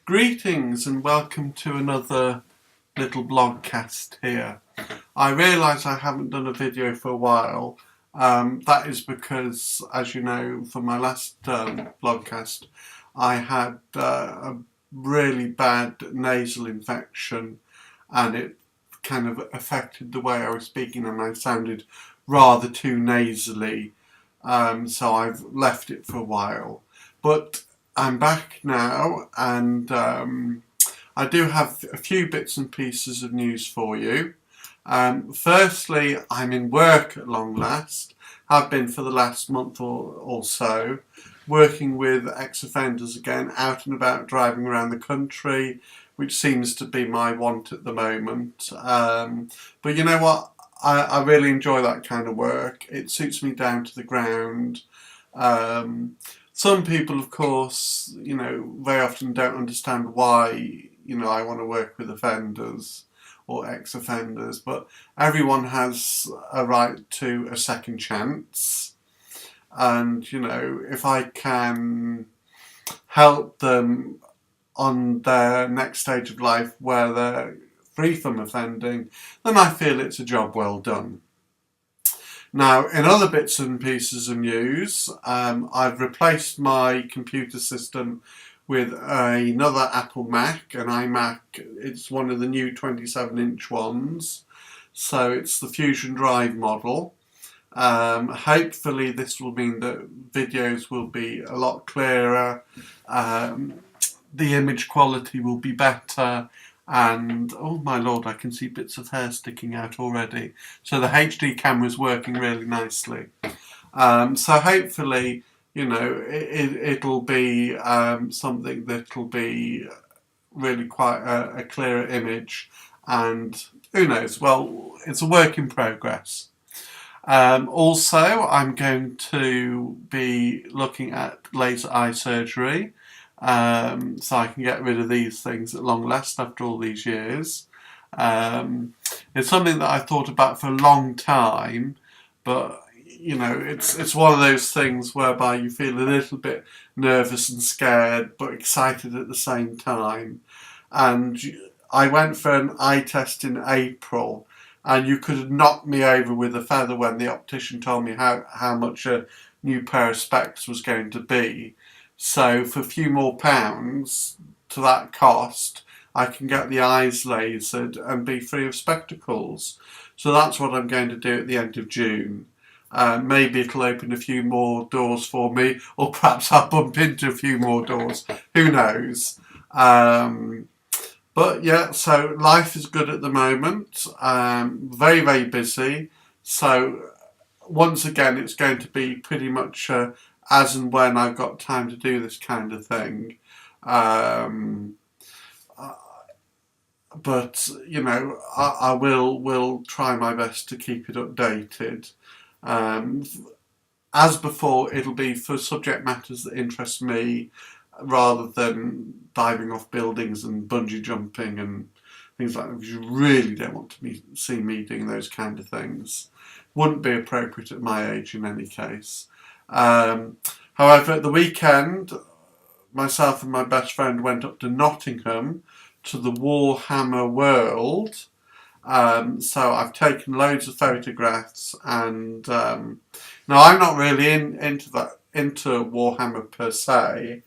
Greetings and welcome to another little blogcast here. I realise I haven't done a video for a while. That is because, as you know, for my last blogcast, I had a really bad nasal infection and it kind of affected the way I was speaking and I sounded rather too nasally. So I've left it for a while. But I'm back now and I do have a few bits and pieces of news for you. Firstly, I'm in work at long last. Have been for the last month or so, working with ex-offenders again, out and about driving around the country, which seems to be my want at the moment. But you know what? I really enjoy that kind of work. It suits me down to the ground. Some people, of course, very often don't understand why, I want to work with offenders or ex-offenders, but everyone has a right to a second chance. And, if I can help them on their next stage of life where they're free from offending, then I feel it's a job well done. Now, in other bits and pieces of news, I've replaced my computer system with another Apple Mac, an iMac. It's one of the new 27-inch ones, so it's the Fusion Drive model. Hopefully this will mean that videos will be a lot clearer, the image quality will be better, and oh my lord, I can see bits of hair sticking out already. So the HD camera is working really nicely. So hopefully, it'll be something that'll be really quite a clearer image, and who knows, well, it's a work in progress. Also, I'm going to be looking at laser eye surgery. So I can get rid of these things at long last after all these years. It's something that I thought about for a long time, but it's one of those things whereby you feel a little bit nervous and scared, but excited at the same time. And I went for an eye test in April, and you could have knocked me over with a feather when the optician told me how much a new pair of specs was going to be. So for a few more pounds to that cost, I can get the eyes lasered and be free of spectacles. So that's what I'm going to do at the end of June. Maybe it'll open a few more doors for me, or perhaps I'll bump into a few more doors. Who knows? But yeah, so life is good at the moment. Very, very busy. So once again, it's going to be pretty much as and when I've got time to do this kind of thing. But I will try my best to keep it updated. As before, it'll be for subject matters that interest me, rather than diving off buildings and bungee jumping and things like that, because you really don't want to see me doing those kind of things. Wouldn't be appropriate at my age in any case. However, at the weekend, myself and my best friend went up to Nottingham to the Warhammer World. So I've taken loads of photographs, and now I'm not really into Warhammer per se,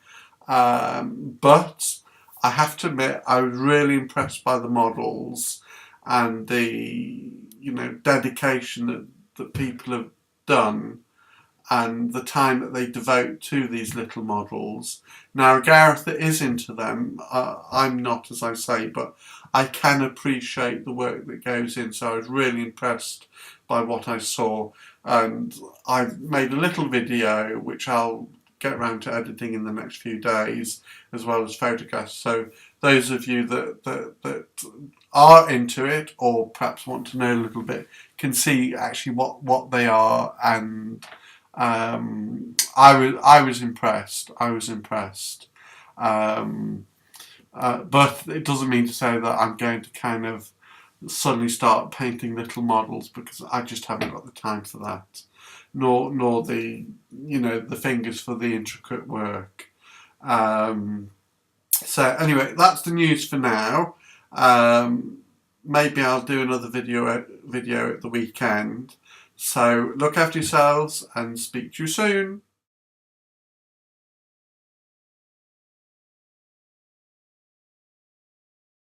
but I have to admit I was really impressed by the models and the dedication that people have done, and the time that they devote to these little models. Now, Gareth is into them. I'm not, as I say, but I can appreciate the work that goes in. So I was really impressed by what I saw. And I've made a little video, which I'll get around to editing in the next few days, as well as photographs. So those of you that are into it, or perhaps want to know a little bit, can see actually what they are. And I was impressed. But it doesn't mean to say that I'm going to kind of suddenly start painting little models, because I just haven't got the time for that, nor the the fingers for the intricate work. So anyway, that's the news for now. Maybe I'll do another video at the weekend. So look after yourselves and speak to you soon.